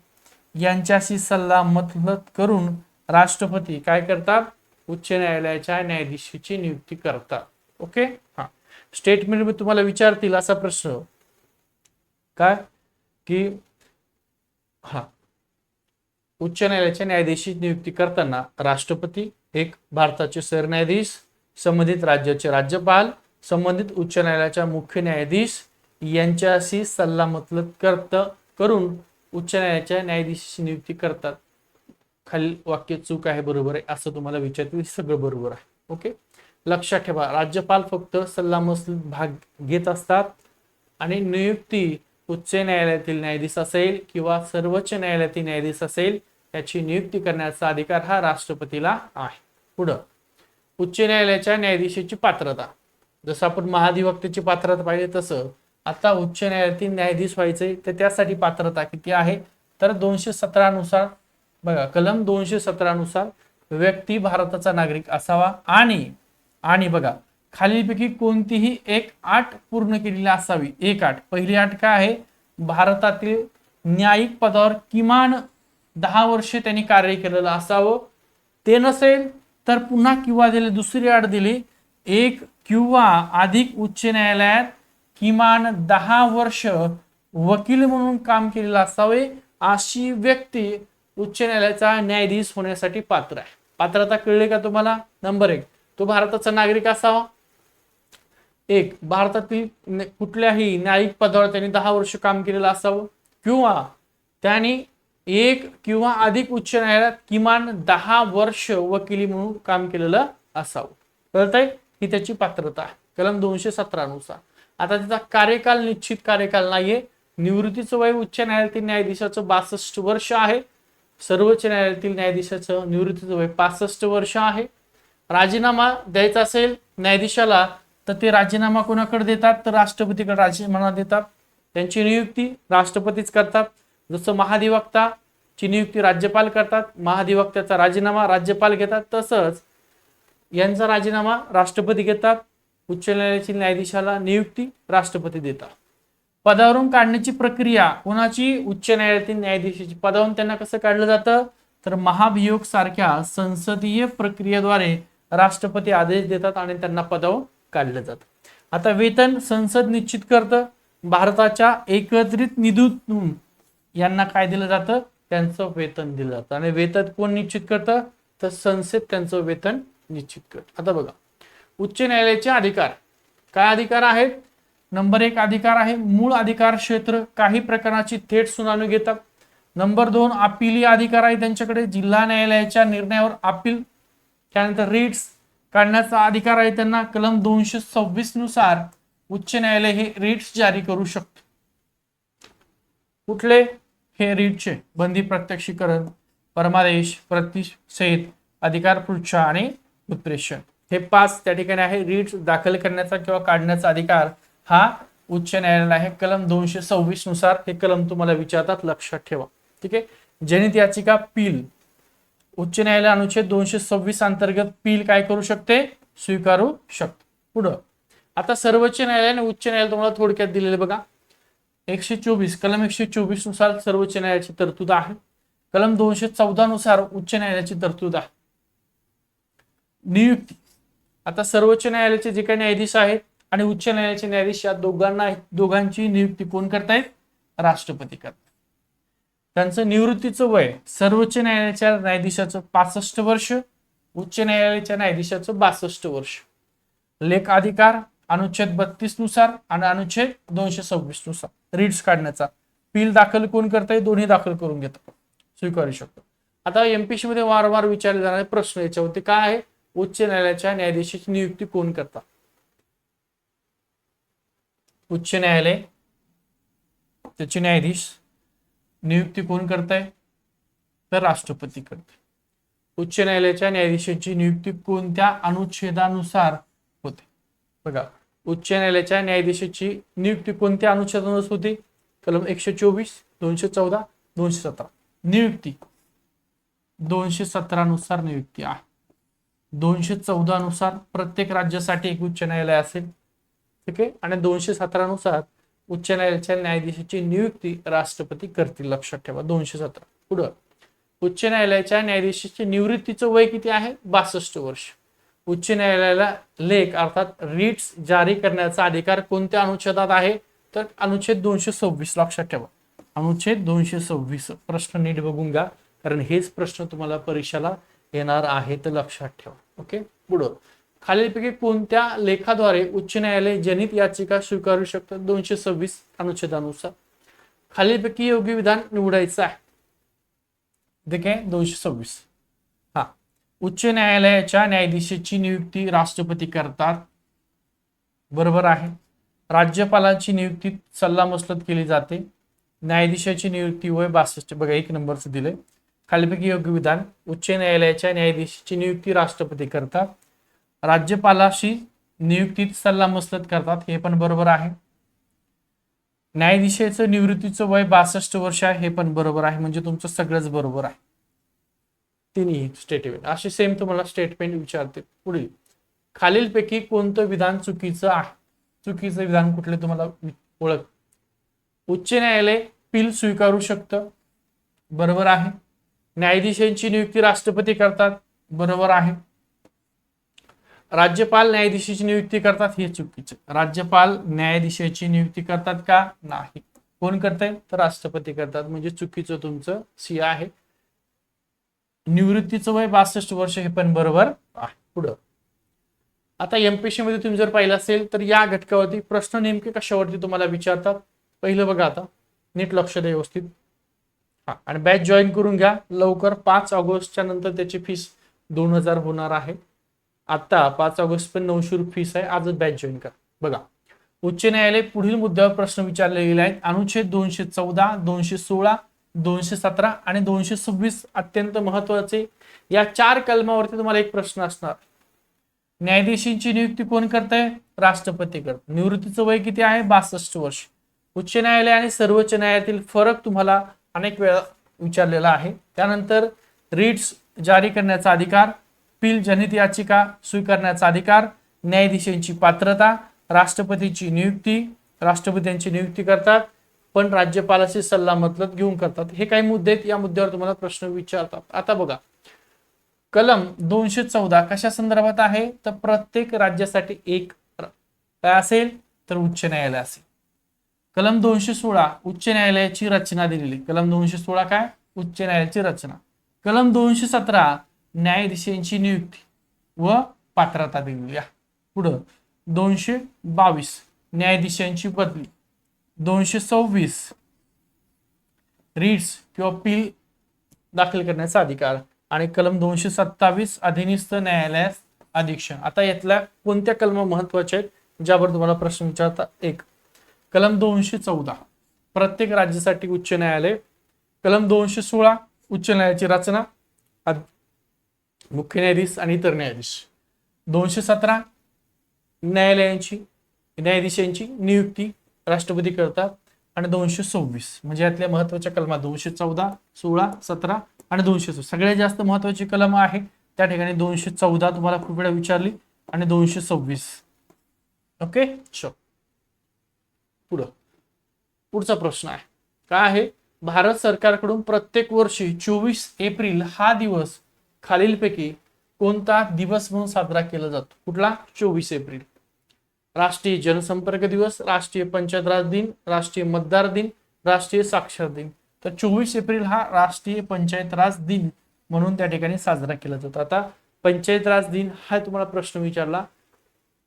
यांच्याशी सल्लामसलत करून राष्ट्रपती काय करतात उच्च न्यायालयाच्या न्यायाधीशाची नियुक्ती करतात. ओके. हा स्टेटमेंट मध्ये तुम्हाला विचारतील असा प्रश्न काय की हा उच्च न्यायालयाच्या न्यायाधीशाची नियुक्ती करताना राष्ट्रपती, एक भारताचे सरन्यायाधीश, संबंधित राज्याचे राज्यपाल, संबंधित उच्च न्यायालयाच्या मुख्य न्यायाधीश यांच्याशी सल्लामसलत करून उच्च न्यायालयाच्या न्यायाधीशाची नियुक्ती करतात. खालील वाक्य चूक आहे बरोबर आहे असं तुम्हाला विचारतील, सगळं बरोबर आहे. ओके, लक्षात ठेवा राज्यपाल फक्त सल्लामसलत भाग घेत असतात आणि नियुक्ती उच्च न्यायालयातील न्यायाधीश असेल किंवा सर्वोच्च न्यायालयातील न्यायाधीश असेल त्याची नियुक्ती करण्याचा अधिकार हा राष्ट्रपतीला आहे. पुढं उच्च न्यायालयाच्या न्यायाधीशाची पात्रता, जसं आपण महाधिवक्तेची पात्रता पाहिजे तसं आता उच्च न्यायालयातील न्यायाधीश व्हायचे तर त्यासाठी पात्रता किती आहे तर 217 नुसार बघा, कलम 217 नुसार व्यक्ती भारताचा नागरिक असावा आणि बघा खालीलपैकी कोणतीही एक अट पूर्ण केलेली असावी. एक अट, पहिली अट काय आहे, भारतातील न्यायिक पदावर किमान 10 वर्षे त्यांनी कार्य केलेलं असावं. ते नसेल तर पुन्हा किंवा दिली दुसरी अट दिली, एक किंवा अधिक उच्च न्यायालयात किमान 10 वर्ष वकील म्हणून काम केलेलं असावे. अशी व्यक्ती उच्च न्यायालयाचा न्यायाधीश होण्यासाठी पात्र आहे. पात्रता कळली का तुम्हाला? नंबर 1, तो भारताचा नागरिक असावा. एक, भारतातील कुठल्याही न्यायिक पदावर त्यांनी 10 वर्ष काम केलेलं असावं किंवा त्यांनी एक किंवा अधिक उच्च न्यायालयात किमान 10 वर्ष वकिली म्हणून काम केलेलं असावं. कळतंय? ही त्याची पात्रता आहे कलम 217 नुसार. आता त्याचा कार्यकाल निश्चित कार्यकाल नाहीये. निवृत्तीचं वय उच्च न्यायालयातील न्यायाधीशाचं 62 वर्ष आहे. सर्वोच्च न्यायालयातील न्यायाधीशाचं निवृत्तीचं वय 65 वर्ष आहे. राजीनामा द्यायचा असेल न्यायाधीशाला तर ते राजीनामा कोणाकडे देतात तर राष्ट्रपतीकडे राजीनामा देतात. त्यांची नियुक्ती राष्ट्रपतीच करतात. जसं महाधिवक्ताची नियुक्ती राज्यपाल करतात, महाधिवक्त्याचा राजीनामा राज्यपाल घेतात, तसंच यांचा राजीनामा राष्ट्रपती घेतात. उच्च न्यायालयातील न्यायाधीशाला नियुक्ती राष्ट्रपती देतात. पदावरून काढण्याची प्रक्रिया कोणाची? उच्च न्यायालयातील न्यायाधीशाची. पदावरून त्यांना कसं काढलं जातं तर महाभियोग सारख्या संसदीय प्रक्रियेद्वारे राष्ट्रपती आदेश देतात आणि त्यांना पदावरून काढलं जातं. आता वेतन संसद निश्चित करतं. भारताच्या एकत्रित निधीतून यांना काय दिलं जातं? त्यांचं वेतन दिलं जातं. आणि वेतन कोण निश्चित करतं तर संसद त्यांचं वेतन निश्चित करतं. आता बघा उच्च न्यायालयाचे अधिकार काय अधिकार आहेत? नंबर 1 अधिकार आहे मूळ अधिकार क्षेत्र, काही प्रकरणाची थेट सुनावणी घेतात. नंबर 2 अपिली अधिकार आहे त्यांच्याकडे, जिल्हा न्यायालयाच्या निर्णयावर अपील. त्यानंतर रिट्स काढण्याचा अधिकार आहे त्यांना. कलम 226 नुसार उच्च न्यायालय हे रिट्स जारी करू शकते. कुठले? हे रिटचे बंदी, प्रत्यक्षीकरण, परमादेश, प्रतिषेध, अधिकार पृच्छा आणि उत्प्रेषण हे 5 त्या ठिकाणी आहे. रिट्स दाखल करण्याचा किंवा काढण्याचा अधिकार हा उच्च न्यायालयाला आहे. कलम 226 नुसार हे कलम तुम्हाला विचारतात, लक्षात ठेवा. ठीक आहे. जनहित याचिका पील उच्च न्यायालय अनुच्छेद 226 अंतर्गत पील काय करू शकते? स्वीकारू शकते. पुढं आता सर्वोच्च न्यायालयाने उच्च न्यायालय तुम्हाला थोडक्यात दिलेले बघा. 124 कलम 124 नुसार सर्वोच्च न्यायालयाची तरतूद आहे. कलम 214 नुसार उच्च न्यायालयाची तरतूद आहे. नियुक्ती आता सर्वोच्च न्यायालयाचे जे काही न्यायाधीश आहेत आणि उच्च न्यायालयाचे न्यायाधीश या दोघांची नियुक्ती कोण करतायत? राष्ट्रपती करतात. त्यांचं निवृत्तीचं वय सर्वोच्च न्यायालयाच्या न्यायाधीशाचं 65 वर्ष, उच्च न्यायालयाच्या न्यायाधीशाचं 62 वर्ष. लेख अधिकार अनुच्छेद 32 नुसार आणि अनुच्छेद 226 नुसार रिट्स काढण्याचा पील दाखल कोण करताय? दोन्ही दाखल करून घेतात, स्वीकारू शकतो. आता एमपीसी मध्ये वारंवार विचारले जाणारे प्रश्न याच्यावरती काय आहे? उच्च न्यायालयाच्या न्यायाधीशाची नियुक्ती कोण करतात? उच्च न्यायालय त्याचे न्यायाधीश नियुक्ती कोण करताय तर राष्ट्रपती करते. उच्च न्यायालयाच्या न्यायाधीशाची नियुक्ती कोणत्या अनुच्छेदानुसार होते? बघा उच्च न्यायालयाच्या न्यायाधीशाची नियुक्ती कोणत्या अनुच्छेदानुसार होते? कलम 124, 214, 217. नियुक्ती 217 नुसार नियुक्ती आहे. 214 नुसार प्रत्येक राज्यासाठी एक उच्च न्यायालय असेल. ठीक आहे. आणि 217 नुसार उच्च न्यायालयाच्या न्यायाधीशाची नियुक्ती राष्ट्रपती करतील, लक्षात ठेवा. 217 पुढं उच्च न्यायालयाच्या न्यायाधीशाची निवृत्तीचं वय किती आहे? 62 वर्ष. उच्च न्यायालयाला लेख अर्थात रिट्स जारी करण्याचा अधिकार कोणत्या अनुच्छेदात आहे तर अनुच्छेद 226, लक्षात ठेवा. अनुच्छेद 226 प्रश्न नीट बघून घ्या. कारण हेच प्रश्न तुम्हाला परीक्षेला येणार आहे, तर लक्षात ठेवा. ओके. पुढं, खालीलपैकी कोणत्या लेखाद्वारे उच्च न्यायालय जनहित याचिका स्वीकारू शकतात? 226 अनुच्छेदानुसार खालीलपैकी योग्य विधान निवडायचं आहे. ठीक आहे. 226. हा, उच्च न्यायालयाच्या न्यायाधीशाची नियुक्ती राष्ट्रपती करतात. बरोबर आहे. राज्यपालांची नियुक्ती सल्लामसलत केली जाते. न्यायाधीशाची नियुक्ती वय 62. बघा, 1 नंबरचं दिलंय. खालीलपैकी योग्य विधान, उच्च न्यायालयाच्या न्यायाधीशाची नियुक्ती राष्ट्रपती करतात. राज्यपालाशी नियुक्तीत सल्लामसलत करतात, हे पण बरोबर आहे. न्यायाधीशाचं निवृत्तीचं वय 62 वर्ष आहे, हे पण बरोबर आहे. म्हणजे तुमचं सगळंच बरोबर आहे. तिन्ही स्टेटमेंट असे सेम तुम्हाला स्टेटमेंट विचारते. पुढील, खालीलपैकी कोणतं विधान चुकीचं आहे? चुकीचं विधान कुठले तुम्हाला ओळख. उच्च न्यायालय अपील स्वीकारू शकतं. बरोबर आहे. न्यायाधीशांची नियुक्ती राष्ट्रपती करतात. बरोबर आहे. राज्यपाल न्यायाधीशाची नियुक्ती करतात, हे चुकीचं. राज्यपाल न्यायाधीशाची नियुक्ती करतात का? नाही. कोण करतंय? तर राष्ट्रपती करतात. म्हणजे चुकीचं तुमचं सी आहे. निवृत्तीचं वय 62 वर्ष, हे पण बरोबर आहे. पुढं, आता एमपीएससी मध्ये तुम्ही जर पाहिलं असेल तर या घटकावरती प्रश्न नेमके कशावरती तुम्हाला विचारतात. पहिलं बघा, आता नीट लक्ष द्या व्यवस्थित. हा, आणि बॅच जॉईन करून घ्या लवकर. 5 ऑगस्टच्या नंतर त्याची फीस 2000 होणार आहे. आता 5 ऑगस्ट पण 900 रुपये फीस आहे. आजच बॅच जॉईन करा. बघा, उच्च न्यायालय पुढील मुद्द्यावर प्रश्न विचारले गेले आहेत. अनुच्छेद 214, 216, 217 आणि 226 अत्यंत महत्वाचे. या 4 कलमावरती तुम्हाला एक प्रश्न असणार. न्यायाधीशांची नियुक्ती कोण करतंय? राष्ट्रपती करतो. निवृत्तीचं वय किती आहे? 62 वर्ष. उच्च न्यायालय आणि सर्वोच्च न्यायालयातील फरक तुम्हाला अनेक वेळा विचारलेला आहे. त्यानंतर रिट्स जारी करण्याचा अधिकार, अपील जनहित याचिका स्वीकारण्याचा अधिकार, न्यायाधीशांची पात्रता, राष्ट्रपतीची नियुक्ती. राष्ट्रपतींची नियुक्ती करतात पण राज्यपालाशी सल्लामसलत घेऊन करतात. हे काही मुद्दे आहेत. या मुद्द्यावर तुम्हाला प्रश्न विचारतात. आता बघा, कलम 214 कशा संदर्भात आहे? तर प्रत्येक राज्यासाठी एक काय असेल? तर उच्च न्यायालय असेल. कलम 216 उच्च न्यायालयाची रचना दिलेली. कलम 216 काय? उच्च न्यायालयाची रचना. कलम 217 न्यायाधीशांची नियुक्ती व पात्रता दिलेली आहे. पुढं 222 न्यायाधीशांची बदली. 226 रिट्स किंवा अपील दाखल करण्याचा अधिकार. आणि कलम 227 अधीनस्थ न्यायालयास अधीक्षण. आता यातल्या कोणत्या कलम महत्वाच्या आहेत ज्यावर तुम्हाला प्रश्न विचारता? एक, कलम 214 प्रत्येक राज्यासाठी उच्च न्यायालय. कलम 216 उच्च न्यायालयाची रचना, मुख्य न्यायाधीश आणि इतर न्यायाधीश. 217 न्यायाधीशांची नियुक्ती राष्ट्रपती करतात. आणि 226 म्हणजे यातल्या महत्वाच्या कलमा 214, 16, 17 आणि 216 सगळ्यात जास्त महत्वाची कलम आहे. त्या ठिकाणी 214 तुम्हाला खूप वेळा विचारली आणि 226. ओके. पुढचा प्रश्न आहे काय आहे? भारत सरकारकडून प्रत्येक वर्षी 24 एप्रिल हा दिवस खालीलपैकी कोणता दिवस म्हणून साजरा केला जातो? कुठला? 24 एप्रिल. राष्ट्रीय जनसंपर्क दिवस, राष्ट्रीय पंचायत राज दिन, राष्ट्रीय मतदार दिन, राष्ट्रीय साक्षर दिन. तर 24 एप्रिल हा राष्ट्रीय पंचायत राज दिन म्हणून त्या ठिकाणी साजरा केला जातो. आता पंचायत राज दिन हा तुम्हाला प्रश्न विचारला.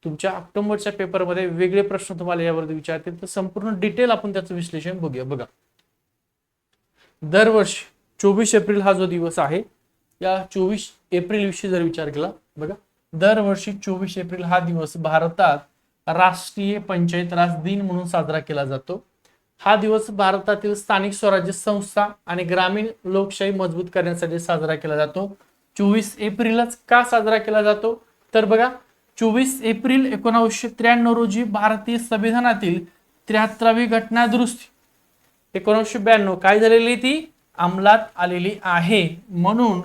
तुमच्या ऑक्टोबरच्या पेपरमध्ये वेगळे प्रश्न तुम्हाला यावरती विचारतील. तर संपूर्ण डिटेल आपण त्याचं विश्लेषण बघूया. बघा, दरवर्षी 24 एप्रिल हा जो दिवस आहे, या 24 एप्रिल विषयी जर विचार केला, बघा दरवर्षी 24 एप्रिल हा दिवस भारतात राष्ट्रीय पंचायत राज दिन म्हणून साजरा केला जातो. हा दिवस भारतातील स्थानिक स्वराज्य संस्था आणि ग्रामीण लोकशाही मजबूत करण्यासाठी साजरा केला जातो. 24 एप्रिलच का साजरा केला जातो? तर बघा, 24 एप्रिल 1993 रोजी भारतीय संविधानातील 73वी घटना दुरुस्ती 1992 काय झालेली? ती अंमलात आलेली आहे. म्हणून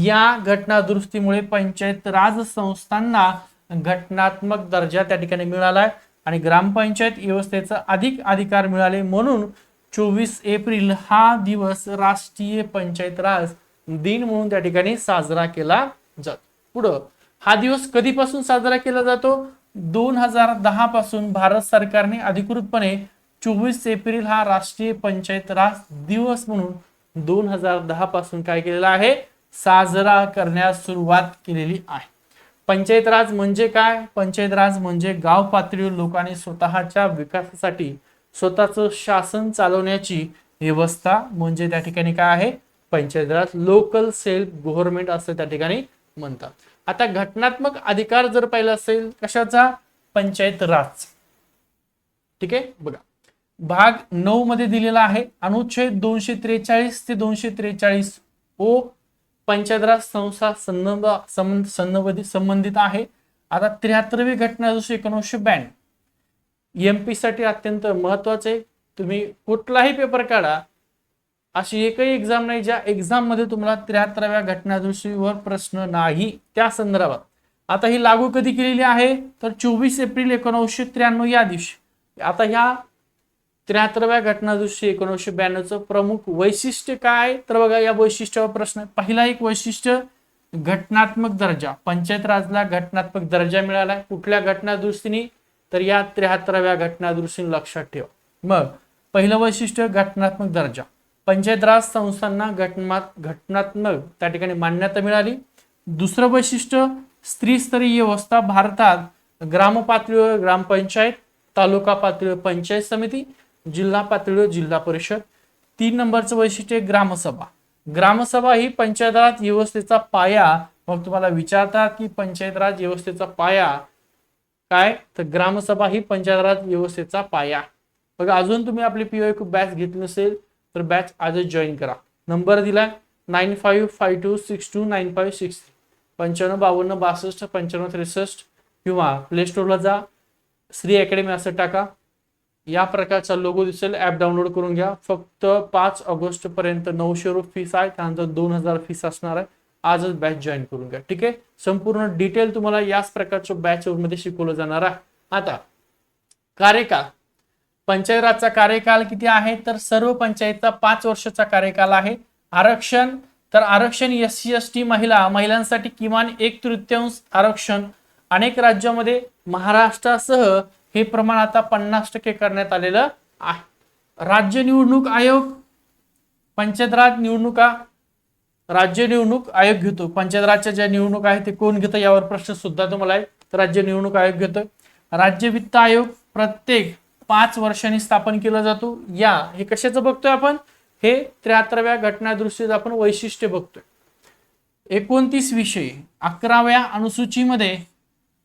या घटना दुरुस्तीमुळे पंचायत राज संस्थांना घटनात्मक दर्जा त्या ठिकाणी मिळालाय आणि ग्रामपंचायत व्यवस्थेचा अधिक अधिकार मिळाले. म्हणून 24 एप्रिल हा दिवस राष्ट्रीय पंचायत राज दिन म्हणून त्या ठिकाणी साजरा केला जातो. पुढं, हा दिवस कधीपासून साजरा केला जातो? 2010 पासून भारत सरकारने अधिकृतपणे 24 एप्रिल हा राष्ट्रीय पंचायत राज दिवस म्हणून 2010 पासून काय केलेला आहे, साजरा करण्यास सुरुवात केलेली आहे. पंचायत राज म्हणजे काय, पंचायत राज म्हणजे गाव पातळीवर लोकांनी स्वतःच्या विकासासाठी स्वतःचं शासन चालवण्याची व्यवस्था म्हणजे त्या ठिकाणी काय आहे, पंचायत राज, लोकल सेल्फ गव्हर्नमेंट असं त्या ठिकाणी म्हणतात. आता घटनात्मक अधिकार जर पाहिलं असेल कशाचा, पंचायत राज. ठीक आहे, बघा भाग 9 मध्ये दिलेला आहे अनुच्छेद 243 ते 243 ओ पंचायत राज संस्था संबंधित आहे. आता 73वी घटना दुसरी 1992 एमपी साठी अत्यंत महत्वाचे. तुम्ही कुठलाही पेपर काढा, अशी एकही एक्झाम नाही ज्या एक्झाम मध्ये तुम्हाला 73व्या घटनादुरुस्तीवर प्रश्न नाही त्या संदर्भात. आता ही लागू कधी केलेली आहे, तर 24 एप्रिल 1993 या दिवशी. आता ह्या 73व्या घटनादुरुस्ती 1992चं प्रमुख वैशिष्ट्य काय, तर बघा या वैशिष्ट्यावर प्रश्न. पहिला एक वैशिष्ट्य घटनात्मक दर्जा, पंचायत राजला घटनात्मक दर्जा मिळाला. कुठल्या घटनादुरुस्तीने, तर या 73व्या घटनादुरुस्तीने लक्षात ठेवा. मग पहिलं वैशिष्ट्य घटनात्मक दर्जा, पंचायत राज संस्थांना घटनात्मक त्या ठिकाणी मान्यता मिळाली. दुसरं वैशिष्ट्य स्त्रीस्तरीय व्यवस्था, भारतात ग्राम पातळीवर ग्रामपंचायत, तालुका पातळीवर पंचायत समिती, जिल्हा पातळीवर जिल्हा परिषद. 3 नंबरचं वैशिष्ट्य ग्रामसभा. ग्रामसभा ही पंचायत राज व्यवस्थेचा पाया. मग तुम्हाला विचारतात की पंचायत राज व्यवस्थेचा पाया काय, तर ग्रामसभा ही पंचायत राज व्यवस्थेचा पाया. बघा अजून तुम्ही आपली PYQ बॅच घेतली नसेल तर बॅच आजच जॉईन करा. नंबर दिलाय 9552629563 9552629563 किंवा प्ले स्टोअरला जा, श्री अकॅडमी असं टाका. या प्रकारचा लोगो दिसेल, ऍप डाउनलोड करून घ्या. फक्त 5 ऑगस्ट पर्यंत 900 रुपये फीस आहे, त्यानंतर 2000 फीस असणार आहे. आजच बॅच जॉईन करून घ्या. ठीक आहे, संपूर्ण डिटेल तुम्हाला याच प्रकारच्या बॅच मध्ये शिकवलं जाणार आहे. आता कार्यकाळ, पंचायत राजचा कार्यकाल किती आहे, तर सर्व पंचायतचा 5 वर्षाचा कार्यकाल आहे. आरक्षण, तर आरक्षण SC ST महिलांसाठी किमान 1/3 आरक्षण. अनेक राज्यामध्ये महाराष्ट्रासह हे प्रमाण आता 50% करण्यात आलेलं आहे. राज्य निवडणूक आयोग, पंचायत राज निवडणुका राज्य निवडणूक आयोग घेतो. पंचायत राजच्या ज्या निवडणूक आहेत ते कोण घेतं यावर प्रश्न सुद्धा तुम्हाला आहे, तर राज्य निवडणूक आयोग घेतो. राज्य वित्त आयोग प्रत्येक 5 वर्षांनी स्थापन केला जातो. हे कशाचं बघतोय आपण, हे 73व्या घटनादुरुस्तीत आपण वैशिष्ट्य बघतोय. 29 विषय 11व्या अनुसूचीमध्ये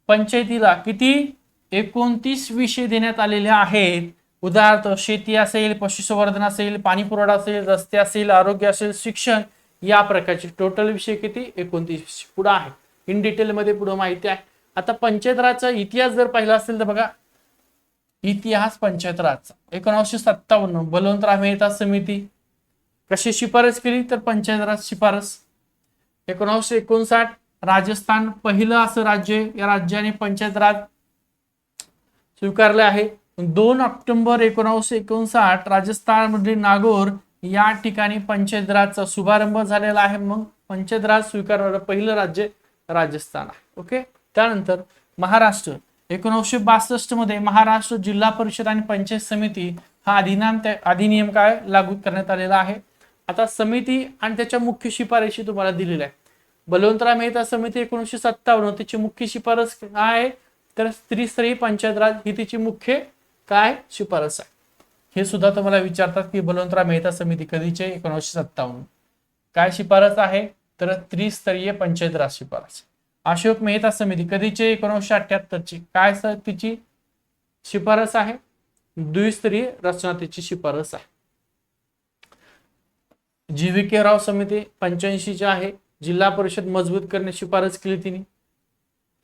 पंचायतीला किती 29 विषय देण्यात आलेले आहेत. उदाहरणार्थ शेती असेल, पशुसंवर्धन असेल, पाणी पुरवठा असेल, रस्ते असेल, आरोग्य असेल, शिक्षण, या प्रकारचे टोटल विषय किती 29 विषय पुढे आहे. इन डिटेल मध्ये पुढे माहिती आहे. आता पंचायत राजचा इतिहास जर पाहिला असेल तर बघा, इतिहास पंचायत राजचा 1957 बलवंतराव मेहता समिती कशी शिफारस केली, तर पंचायत राज शिफारस. 1959 राजस्थान पहिलं असं राज्य, या राज्याने पंचायत राज स्वीकारले आहे. 2 ऑक्टोबर 1959 राजस्थान मधील नागौर या ठिकाणी पंचायत राजचा शुभारंभ झालेला आहे. मग पंचायत राज स्वीकारणारं पहिलं राज्य राजस्थान आहे. ओके, त्यानंतर महाराष्ट्र 1962 मध्ये महाराष्ट्र जिल्हा परिषद आणि पंचायत समिती हा अधिनियम काय लागू करण्यात आलेला आहे. आता समिती आणि त्याच्या मुख्य शिफारशी तुम्हाला दिलेल्या आहे. बलवंतराव मेहता समिती 1957 त्याची मुख्य शिफारस काय आहे, तर त्रिस्तरीय पंचायत राज ही तिची मुख्य काय शिफारस आहे. हे सुद्धा तुम्हाला विचारतात की बलवंतराव मेहता समिती कधीचे 1957 काय शिफारस आहे, तर त्रिस्तरीय पंचायत राज शिफारस. अशोक मेहता समिती कधीचे 1978 काय तिची शिफारस आहे, द्विस्तरीय रचना तिची शिफारस आहे. GVK राव समिती 85 आहे, जिल्हा परिषद मजबूत करण्याची शिफारस केली तिने.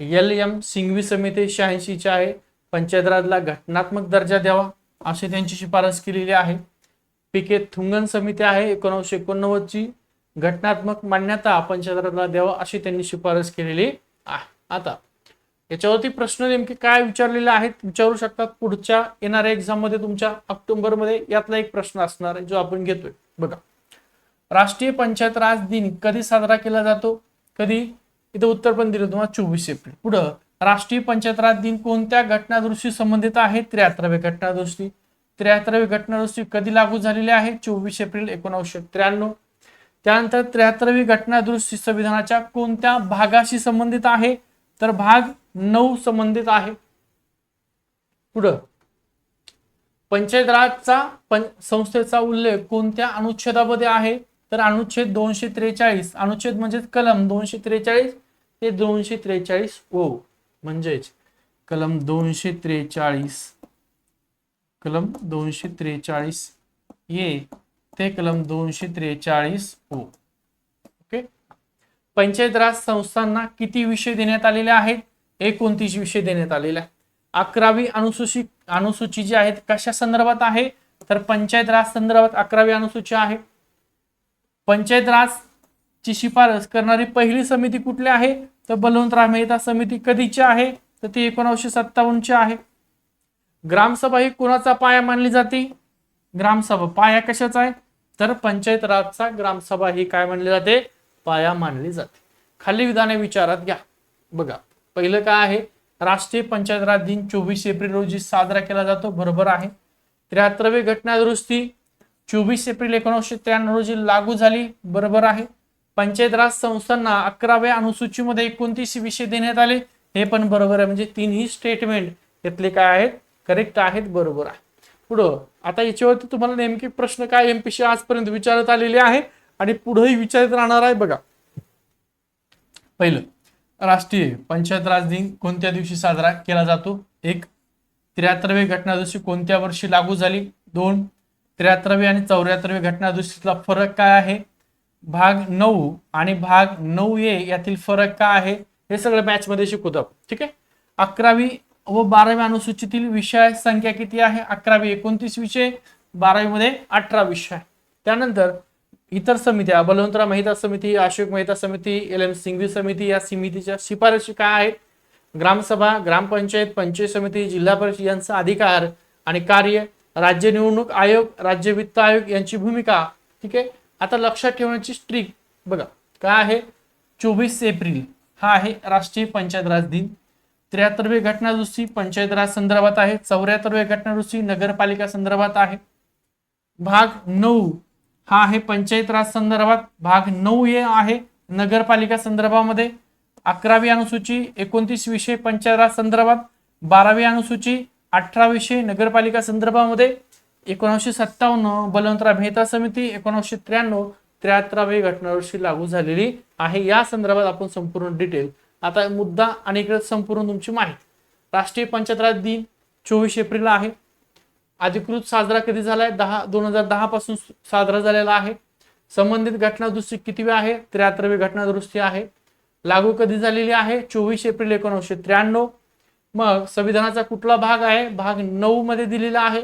LM सिंघवी समिती 86 आहे, पंचायत राजला घटनात्मक दर्जा द्यावा अशी त्यांची शिफारस केलेली आहे. PK थुंगन समिती आहे 1989 ची, घटनात्मक मान्यता पंचायत राजला द्यावा अशी त्यांनी शिफारस केलेली आहे. आता याच्यावरती प्रश्न नेमके काय विचारलेले आहेत विचारू शकतात. पुढच्या येणाऱ्या एक्झाम मध्ये तुमच्या ऑक्टोबर मध्ये यातला एक प्रश्न असणार आहे जो आपण घेतोय. बघा, राष्ट्रीय पंचायत राज दिन कधी साजरा केला जातो, कधी, इथे उत्तर पण दिलं तुम्हाला 24 एप्रिल. पुढं राष्ट्रीय पंचायत राज दिन कोणत्या घटनादुरुस्ती संबंधित आहे, 73व्या घटनादुरुस्ती. 73वी घटना दुरुस्ती कधी लागू झालेली आहे? 24 एप्रिल 1993. त्यानंतर 73वी घटना दुरुस्ती संविधानाच्या कोणत्या भागाशी संबंधित आहे? तर भाग 9 संबंधित आहे. पुढं पंचायत राजचा संस्थेचा उल्लेख कोणत्या अनुच्छेदामध्ये आहे? तर अनुच्छेद 243. अनुच्छेद म्हणजे कलम 243 ते 243 ओ, म्हणजेच कलम 243 ये ते कलम 243 ओ. ओके. पंचायत राज संस्थांना किती विषय देण्यात आलेले आहेत? 29 विषय देण्यात आलेले आहेत. 11वी अनुसूची जी आहे कशा संदर्भात आहे? तर पंचायत राज संदर्भात 11वी अनुसूची आहे. पंचायत राज ची शिफारस करणारी पहिली समिती कुठली आहे? तर बलवंतराव मेहता समिती. कधीची आहे? तर ती 1957 ची आहे. ग्रामसभा ही कोणाचा पाया मानली जाते? ग्रामसभा पाया कशाचा आहे? तर पंचायत राजचा ग्रामसभा ही काय मानली जाते? पाया मानली जाते. खाली विधाने विचारात घ्या. बघा, पहिलं काय आहे? राष्ट्रीय पंचायत राज दिन 24 एप्रिल रोजी साजरा केला जातो. बरोबर आहे. 73वी घटना दुरुस्ती 24 एप्रिल 1993 रोजी लागू झाली. बरोबर आहे. पंचायत राज संस्थांना 11व्या अनुसूचीमध्ये 29 विषय देण्यात आले. हे पण बरोबर आहे. म्हणजे तिन्ही स्टेटमेंट यातले काय आहेत? करेक्ट आहेत. बरोबर आहे. पुढं आता याच्यावरती तुम्हाला नेमके प्रश्न काय एमपीसी आजपर्यंत विचारत आलेले आहे आणि पुढेही विचारत राहणार आहे. बघा, पहिलं राष्ट्रीय पंचायत राज दिन कोणत्या दिवशी साजरा केला जातो? 1. 73वी घटना दुरुस्ती कोणत्या वर्षी लागू झाली? 2. 73वी आणि 74वी घटना दुरुस्तीतला फरक काय आहे? भाग 9 आणि भाग 9A यातील फरक काय आहे? हे सगळं बॅच मध्ये शिकवतो. ठीक आहे. 11वी व 12वी अनुसूचीतील विषय संख्या किती आहे? 11वी 29 विषय, 12वी मध्ये 18 विषय. त्यानंतर इतर समित्या, बलवंतराव मेहता समिती, अशोक मेहता समिती, LM सिंघवी समिती, या समितीच्या शिफारशी काय आहेत? ग्रामसभा, ग्रामपंचायत, पंचायत समिती, जिल्हा परिषद यांचा अधिकार आणि कार्य, राज्य निवडणूक आयोग, राज्य वित्त आयोग यांची भूमिका. ठीक आहे. आता लक्षात ठेवण्याची स्ट्रिक बघा काय आहे? 24 एप्रिल हा आहे राष्ट्रीय पंचायत राज दिन. 73वी घटना दुरुस्ती पंचायत राज संदर्भात आहे. 74वी घटना दुरुस्ती नगरपालिका संदर्भात आहे. भाग 9 हा आहे पंचायत राज संदर्भात. भाग 9A आहे नगरपालिका संदर्भामध्ये. 11वी अनुसूची 29 विषय पंचायत राज संदर्भात. 12वी अनुसूची 18 विषय नगरपालिका संदर्भामध्ये. 1957 बलवंतराव मेहता समिती. 1993 73वी घटना दुरुस्ती लागू झालेली आहे. या संदर्भात आपण संपूर्ण डिटेल आता मुद्दा आणि इकडे संपूर्ण तुमची माहिती. राष्ट्रीय पंचायत राज दिन 24 एप्रिल आहे. अधिकृत साजरा कधी झालाय? 2010 पासून साजरा झालेला आहे. संबंधित घटना दुरुस्ती कितीवी आहे? 73वी घटना दुरुस्ती आहे. लागू कधी झालेली आहे? 24 एप्रिल 1993. मग संविधानाचा कुठला भाग आहे? भाग 9 मध्ये दिलेला आहे.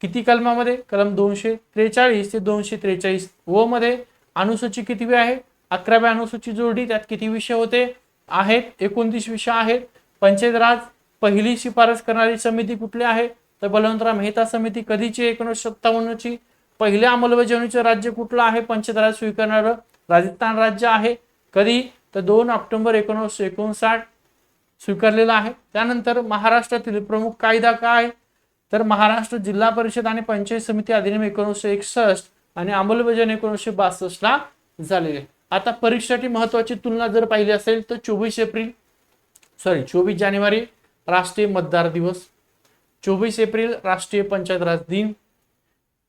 किती कलमामध्ये? कलम 243 ते 243 व मध्ये. अनुसूची कितीवी आहे? 11व्या अनुसूची जोडली. त्यात किती विषय होते? आहेत 29 विषय आहेत. पंचायत राज पहिली शिफारस करणारी समिती कुठली आहे? तर बलवंतराव मेहता समिती. कधीची? 1957 ची. पहिल्या अंमलबजावणीचे राज्य कुठलं आहे? पंचायत राज स्वीकारणारं राजस्थान राज्य आहे. कधी? तर 2 ऑक्टोबर 1959 स्वीकारलेला आहे. त्यानंतर महाराष्ट्रातील प्रमुख कायदा काय? तर महाराष्ट्र जिल्हा परिषद आणि पंचायत समिती अधिनियम 1961 आणि अंमलबजावणी 1962 ला झालेली आहे. आता परीक्षेसाठी महत्वाची तुलना जर पाहिली असेल तर 24 जानेवारी राष्ट्रीय मतदार दिवस, 24 एप्रिल राष्ट्रीय पंचायत राज दिन,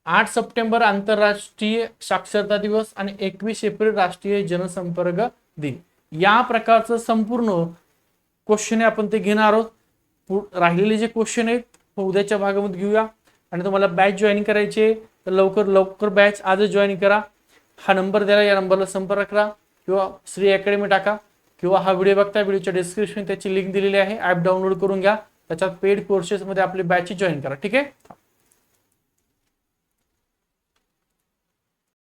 8 सप्टेंबर आंतरराष्ट्रीय साक्षरता दिवस आणि 21 एप्रिल राष्ट्रीय जनसंपर्क दिन. या प्रकारचं संपूर्ण क्वेश्चन आपण ते घेणार आहोत. राहिलेले जे क्वेश्चन आहेत उद्याच्या भागामध्ये घेऊया. आणि तुम्हाला बॅच जॉईन करायची तर लवकर बॅच आजच जॉईन करा. हा नंबर द्याला, या नंबरला संपर्क करा किंवा श्री अकॅडमी टाका किंवा हा व्हिडिओ बघता व्हिडिओच्या डिस्क्रिप्शन त्याची लिंक दिलेली आहे. ॲप डाउनलोड करून घ्या. त्याच्यात पेड कोर्सेस मध्ये आपली बॅच जॉईन करा. ठीक आहे.